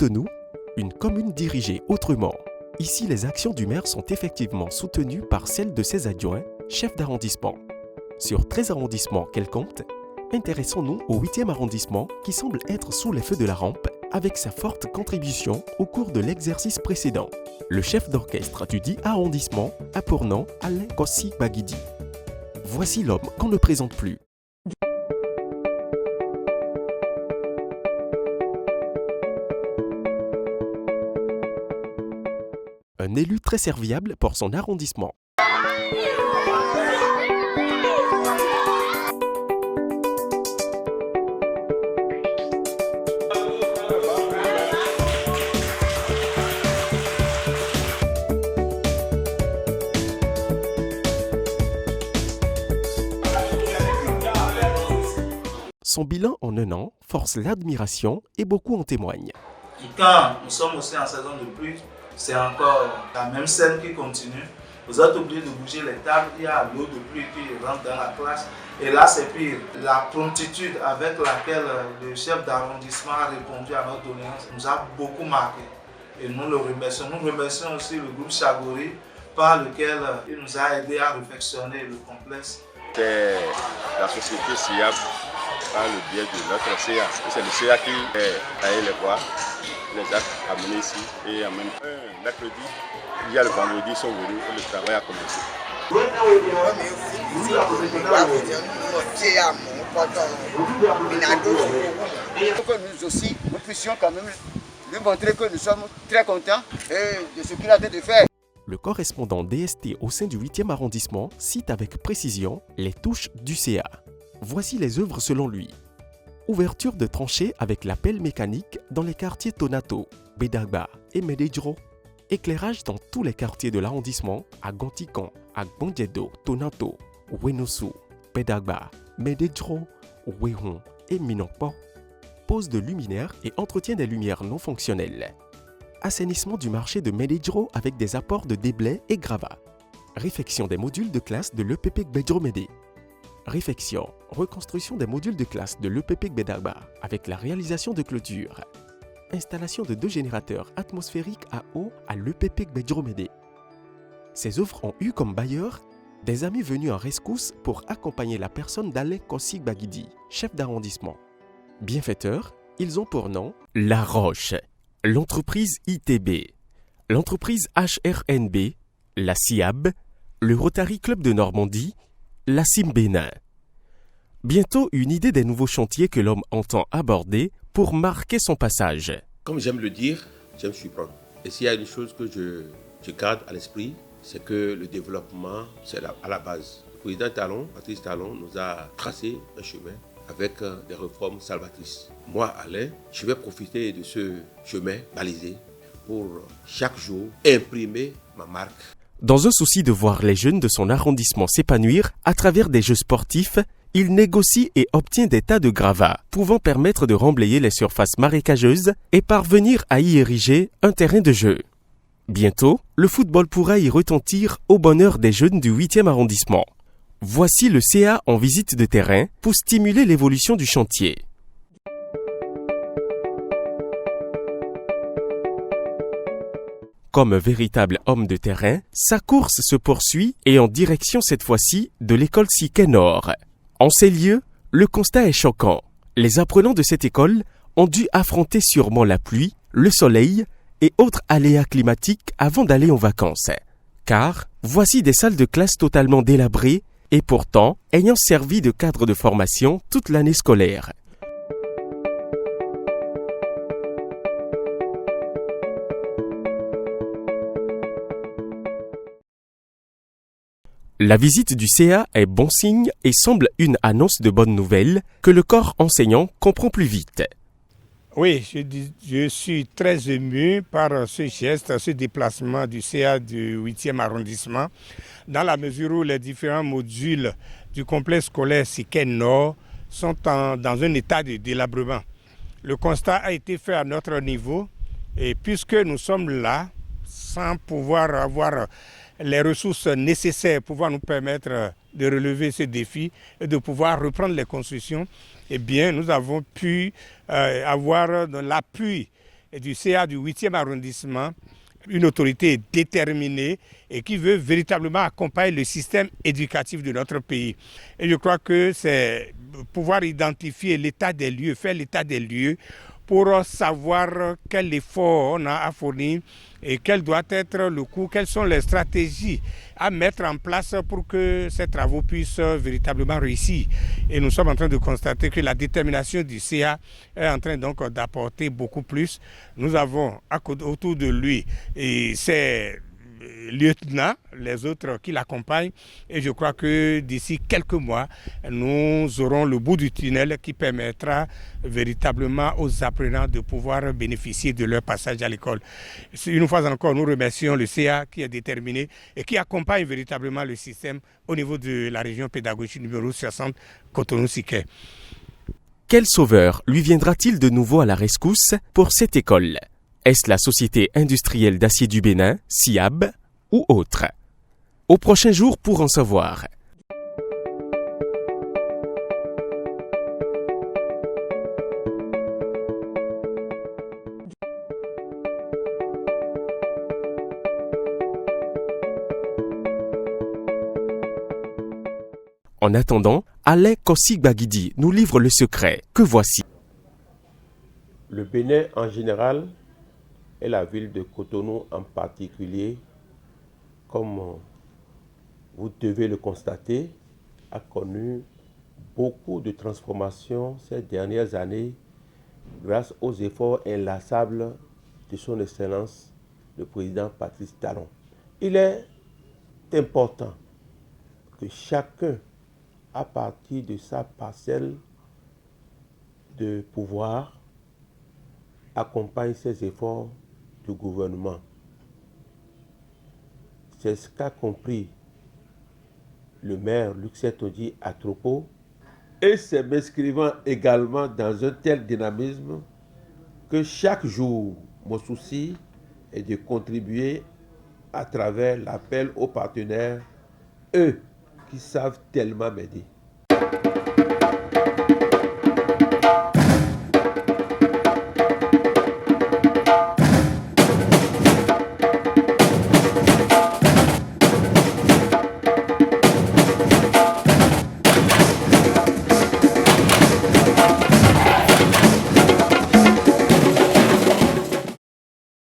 Cotonou, une commune dirigée autrement. Ici, les actions du maire sont effectivement soutenues par celles de ses adjoints, chefs d'arrondissement. Sur 13 arrondissements qu'elle compte, intéressons-nous au 8e arrondissement qui semble être sous les feux de la rampe avec sa forte contribution au cours de l'exercice précédent. Le chef d'orchestre du dit arrondissement a pour nom Alain Kossi Baguidi. Voici l'homme qu'on ne présente plus. Un élu très serviable pour son arrondissement. Son bilan en un an force l'admiration et beaucoup en témoignent. Quand nous sommes aussi en saison de pluie, c'est encore la même scène qui continue. Vous êtes obligé de bouger les tables, il y a l'eau de pluie qui rentre dans la classe. Et là, c'est pire. La promptitude avec laquelle le chef d'arrondissement a répondu à notre doléance nous a beaucoup marqué. Et nous le remercions. Nous remercions aussi le groupe Chagori par lequel il nous a aidé à réfectionner le complexe. C'est la société SIAB par le biais de notre CA. C'est le CA qui a taillé les bois, les a amenés ici. Et en même temps, mercredi, il y a le vendredi, ils sont venus et le travail a commencé. Il faut que nous aussi, nous puissions quand même lui montrer que nous sommes très contents de ce qu'il a de faire. Le correspondant DST au sein du 8e arrondissement cite avec précision les touches du CA. Voici les œuvres selon lui. Ouverture de tranchées avec la pelle mécanique dans les quartiers Tonato, Bedagba et Mededjro. Éclairage dans tous les quartiers de l'arrondissement à Gontikan, à Gbondjedo, Tonato, Wenosu, Bedagba, Mededjro, Wehon et Minokpo. Pose de luminaires et entretien des lumières non fonctionnelles. Assainissement du marché de Mededjro avec des apports de déblais et gravats. Réfection des modules de classe de l'EPP Gbedjro-Médé. Réfection, reconstruction des modules de classe de l'EPP Gbedagba avec la réalisation de clôtures. Installation de 2 générateurs atmosphériques à eau à l'EPP Gbedjro-Médé. Ces œuvres ont eu comme bailleurs des amis venus en rescousse pour accompagner la personne d'Alain Kossi Baguidi, chef d'arrondissement. Bienfaiteurs, ils ont pour nom La Roche, l'entreprise ITB, l'entreprise HRNB, la SIAB, le Rotary Club de Normandie, la Simbénin. Bientôt une idée des nouveaux chantiers que l'homme entend aborder pour marquer son passage. Comme j'aime le dire, j'aime surprendre. Et s'il y a une chose que je garde à l'esprit, c'est que le développement, c'est à la base. Le président Talon, Patrice Talon, nous a tracé un chemin avec des réformes salvatrices. Moi, Alain, je vais profiter de ce chemin balisé pour chaque jour imprimer ma marque. Dans un souci de voir les jeunes de son arrondissement s'épanouir à travers des jeux sportifs, il négocie et obtient des tas de gravats, pouvant permettre de remblayer les surfaces marécageuses et parvenir à y ériger un terrain de jeu. Bientôt, le football pourra y retentir au bonheur des jeunes du 8e arrondissement. Voici le CA en visite de terrain pour stimuler l'évolution du chantier. Comme un véritable homme de terrain, sa course se poursuit et en direction cette fois-ci de l'école Siquet Nord. En ces lieux, le constat est choquant. Les apprenants de cette école ont dû affronter sûrement la pluie, le soleil et autres aléas climatiques avant d'aller en vacances. Car voici des salles de classe totalement délabrées et pourtant ayant servi de cadre de formation toute l'année scolaire. La visite du CA est bon signe et semble une annonce de bonnes nouvelles que le corps enseignant comprend plus vite. Oui, je suis très ému par ce geste, ce déplacement du CA du 8e arrondissement, dans la mesure où les différents modules du complexe scolaire Siquet Nord sont dans un état de délabrement. Le constat a été fait à notre niveau et puisque nous sommes là, sans pouvoir avoir les ressources nécessaires pour pouvoir nous permettre de relever ce défi et de pouvoir reprendre les constructions, eh bien, nous avons pu avoir l'appui du CA du 8e arrondissement, une autorité déterminée et qui veut véritablement accompagner le système éducatif de notre pays. Et je crois que c'est pouvoir identifier l'état des lieux, faire l'état des lieux pour savoir quel effort on a à fournir et quel doit être le coût, quelles sont les stratégies à mettre en place pour que ces travaux puissent véritablement réussir. Et nous sommes en train de constater que la détermination du CA est en train donc d'apporter beaucoup plus. Nous avons autour de lui ces lieutenants, les autres qui l'accompagnent, et je crois que d'ici quelques mois, nous aurons le bout du tunnel qui permettra véritablement aux apprenants de pouvoir bénéficier de leur passage à l'école. Une fois encore, nous remercions le CA qui est déterminé et qui accompagne véritablement le système au niveau de la région pédagogique numéro 60, Cotonou-Siquet. Quel sauveur lui viendra-t-il de nouveau à la rescousse pour cette école? Est-ce la Société industrielle d'acier du Bénin, SIAB, ou autre? Au prochain jour pour en savoir. En attendant, Alain Kossi-Gbagidi nous livre le secret que voici. Le Bénin en général et la ville de Cotonou en particulier, comme vous devez le constater, a connu beaucoup de transformations ces dernières années grâce aux efforts inlassables de son Excellence, le président Patrice Talon. Il est important que chacun, à partir de sa parcelle de pouvoir, accompagne ces efforts du gouvernement. C'est ce qu'a compris le maire Luxet Todi Atropo, et c'est m'inscrivant également dans un tel dynamisme que chaque jour, mon souci est de contribuer à travers l'appel aux partenaires, eux qui savent tellement m'aider.